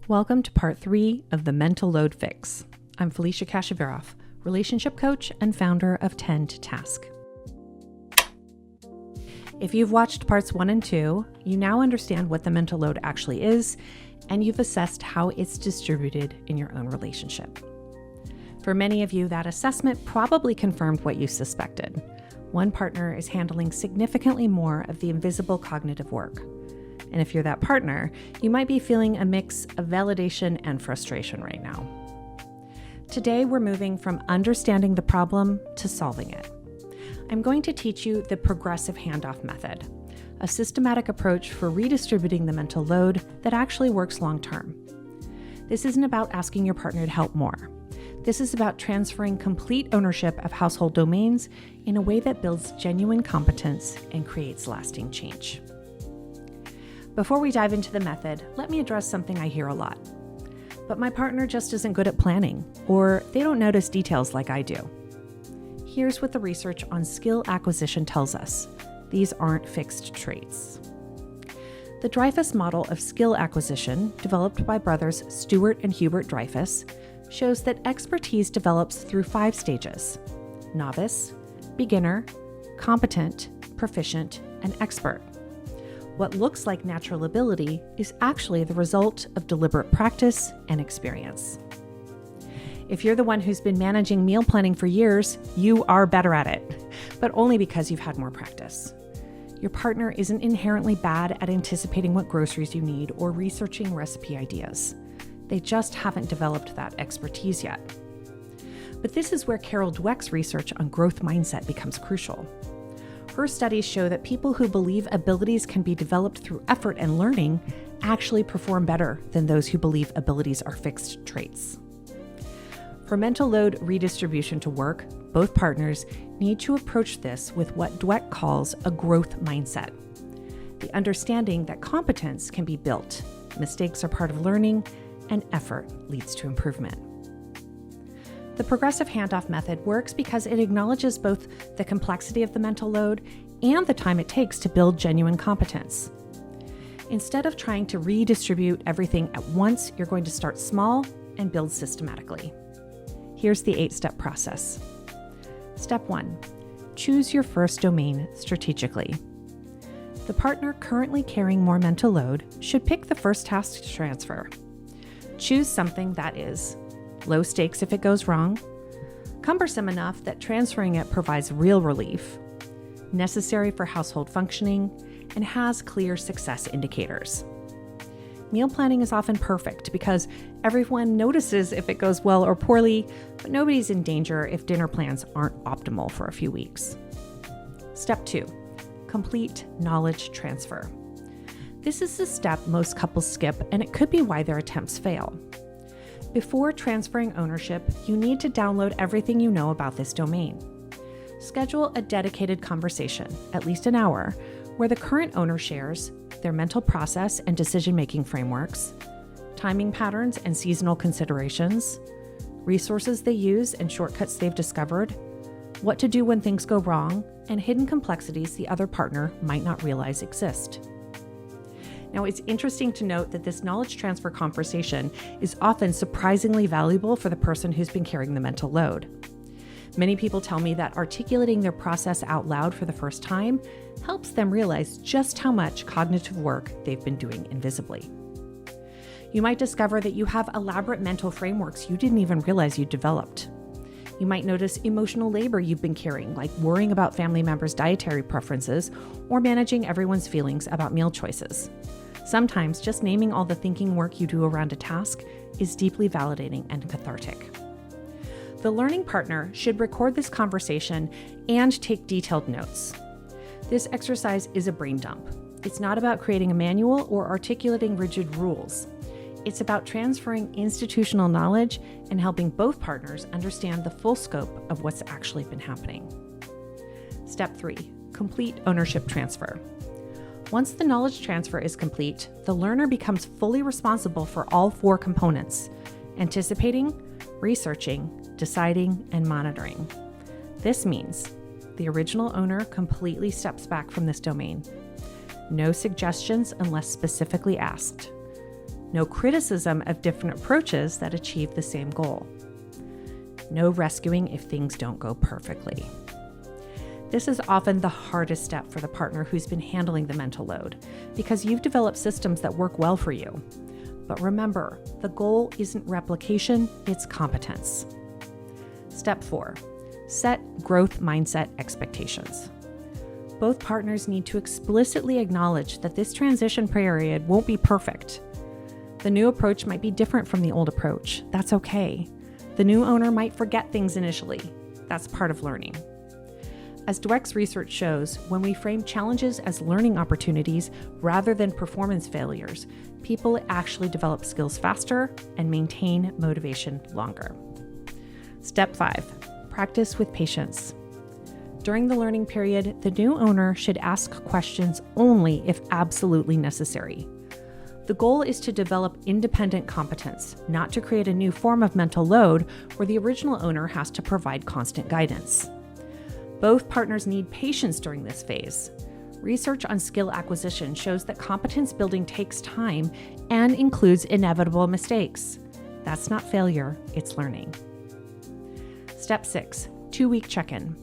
Welcome to part 3 of the Mental Load Fix. I'm Felicia Kashivaroff, relationship coach and founder of Tend to Task. If you've watched parts 1 and 2, you now understand what the mental load actually is, and you've assessed how it's distributed in your own relationship. For many of you, that assessment probably confirmed what you suspected. One partner is handling significantly more of the invisible cognitive work. And if you're that partner, you might be feeling a mix of validation and frustration right now. Today, we're moving from understanding the problem to solving it. I'm going to teach you the Progressive Handoff Method, a systematic approach for redistributing the mental load that actually works long-term. This isn't about asking your partner to help more. This is about transferring complete ownership of household domains in a way that builds genuine competence and creates lasting change. Before we dive into the method, let me address something I hear a lot. But my partner just isn't good at planning, or they don't notice details like I do. Here's what the research on skill acquisition tells us. These aren't fixed traits. The Dreyfus model of skill acquisition, developed by brothers Stuart and Hubert Dreyfus, shows that expertise develops through 5 stages: novice, beginner, competent, proficient, and expert. What looks like natural ability is actually the result of deliberate practice and experience. If you're the one who's been managing meal planning for years, you are better at it, but only because you've had more practice. Your partner isn't inherently bad at anticipating what groceries you need or researching recipe ideas. They just haven't developed that expertise yet. But this is where Carol Dweck's research on growth mindset becomes crucial. Her studies show that people who believe abilities can be developed through effort and learning actually perform better than those who believe abilities are fixed traits. For mental load redistribution to work, both partners need to approach this with what Dweck calls a growth mindset. The understanding that competence can be built, mistakes are part of learning, and effort leads to improvement. The Progressive Handoff Method works because it acknowledges both the complexity of the mental load and the time it takes to build genuine competence. Instead of trying to redistribute everything at once, you're going to start small and build systematically. Here's the 8-step process. Step 1, choose your first domain strategically. The partner currently carrying more mental load should pick the first task to transfer. Choose something that is low stakes if it goes wrong, cumbersome enough that transferring it provides real relief, necessary for household functioning, and has clear success indicators. Meal planning is often perfect because everyone notices if it goes well or poorly, but nobody's in danger if dinner plans aren't optimal for a few weeks. Step 2, complete knowledge transfer. This is the step most couples skip, and it could be why their attempts fail. Before transferring ownership, you need to download everything you know about this domain. Schedule a dedicated conversation, at least an hour, where the current owner shares their mental process and decision-making frameworks, timing patterns and seasonal considerations, resources they use and shortcuts they've discovered, what to do when things go wrong, and hidden complexities the other partner might not realize exist. Now, it's interesting to note that this knowledge transfer conversation is often surprisingly valuable for the person who's been carrying the mental load. Many people tell me that articulating their process out loud for the first time helps them realize just how much cognitive work they've been doing invisibly. You might discover that you have elaborate mental frameworks you didn't even realize you developed. You might notice emotional labor you've been carrying, like worrying about family members' dietary preferences or managing everyone's feelings about meal choices. Sometimes just naming all the thinking work you do around a task is deeply validating and cathartic. The learning partner should record this conversation and take detailed notes. This exercise is a brain dump. It's not about creating a manual or articulating rigid rules. It's about transferring institutional knowledge and helping both partners understand the full scope of what's actually been happening. Step 3, complete ownership transfer. Once the knowledge transfer is complete, the learner becomes fully responsible for all 4 components: anticipating, researching, deciding, and monitoring. This means the original owner completely steps back from this domain. No suggestions unless specifically asked. No criticism of different approaches that achieve the same goal. No rescuing if things don't go perfectly. This is often the hardest step for the partner who's been handling the mental load, because you've developed systems that work well for you. But remember, the goal isn't replication, it's competence. Step 4, set growth mindset expectations. Both partners need to explicitly acknowledge that this transition period won't be perfect. The new approach might be different from the old approach. That's okay. The new owner might forget things initially. That's part of learning. As Dweck's research shows, when we frame challenges as learning opportunities rather than performance failures, people actually develop skills faster and maintain motivation longer. Step 5, practice with patience. During the learning period, the new owner should ask questions only if absolutely necessary. The goal is to develop independent competence, not to create a new form of mental load where the original owner has to provide constant guidance. Both partners need patience during this phase. Research on skill acquisition shows that competence building takes time and includes inevitable mistakes. That's not failure, it's learning. Step 6, 2-week check-in.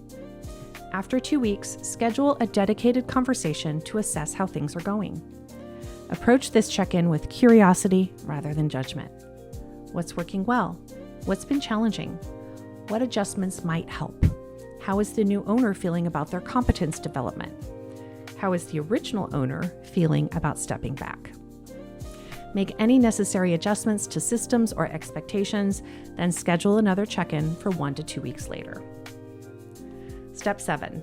After 2 weeks, schedule a dedicated conversation to assess how things are going. Approach this check-in with curiosity rather than judgment. What's working well? What's been challenging? What adjustments might help? How is the new owner feeling about their competence development? How is the original owner feeling about stepping back? Make any necessary adjustments to systems or expectations, then schedule another check-in for 1 to 2 weeks later. Step 7,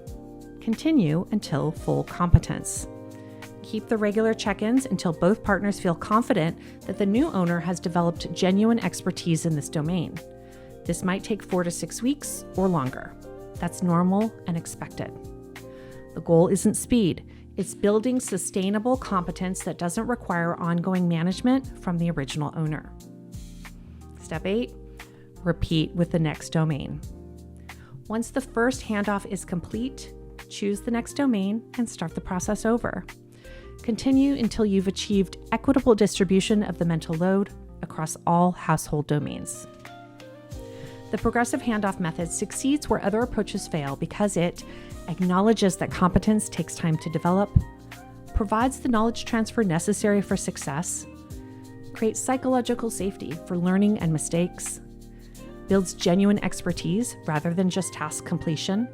continue until full competence. Keep the regular check-ins until both partners feel confident that the new owner has developed genuine expertise in this domain. This might take 4 to 6 weeks or longer. That's normal and expected. The goal isn't speed. It's building sustainable competence that doesn't require ongoing management from the original owner. Step 8, repeat with the next domain. Once the first handoff is complete, choose the next domain and start the process over. Continue until you've achieved equitable distribution of the mental load across all household domains. The Progressive Handoff Method succeeds where other approaches fail because it acknowledges that competence takes time to develop, provides the knowledge transfer necessary for success, creates psychological safety for learning and mistakes, builds genuine expertise rather than just task completion,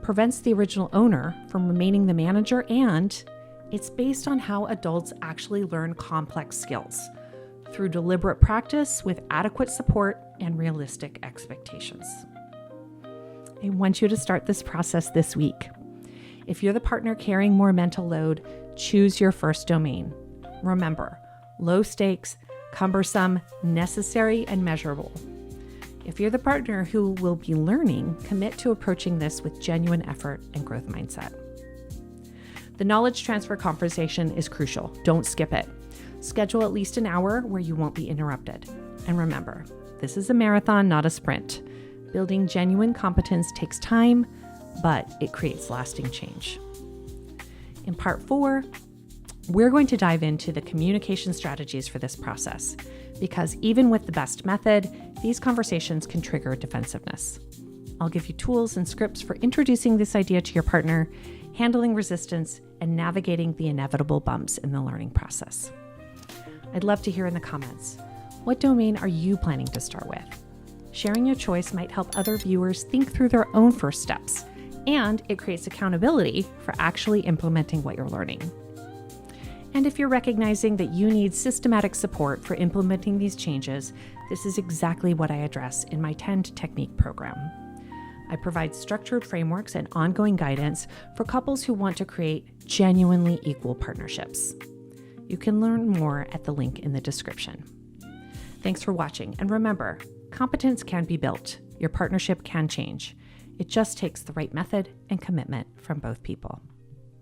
prevents the original owner from remaining the manager, and it's based on how adults actually learn complex skills through deliberate practice with adequate support and realistic expectations. I want you to start this process this week. If you're the partner carrying more mental load, choose your first domain. Remember, low stakes, cumbersome, necessary, and measurable. If you're the partner who will be learning, commit to approaching this with genuine effort and growth mindset. The knowledge transfer conversation is crucial. Don't skip it. Schedule at least an hour where you won't be interrupted. And remember, this is a marathon, not a sprint. Building genuine competence takes time, but it creates lasting change. In part 4, we're going to dive into the communication strategies for this process, because even with the best method, these conversations can trigger defensiveness. I'll give you tools and scripts for introducing this idea to your partner, handling resistance, and navigating the inevitable bumps in the learning process. I'd love to hear in the comments, what domain are you planning to start with? Sharing your choice might help other viewers think through their own first steps, and it creates accountability for actually implementing what you're learning. And if you're recognizing that you need systematic support for implementing these changes, this is exactly what I address in my 10 Technique program. I provide structured frameworks and ongoing guidance for couples who want to create genuinely equal partnerships. You can learn more at the link in the description. Thanks for watching, and remember, competence can be built. Your partnership can change. It just takes the right method and commitment from both people.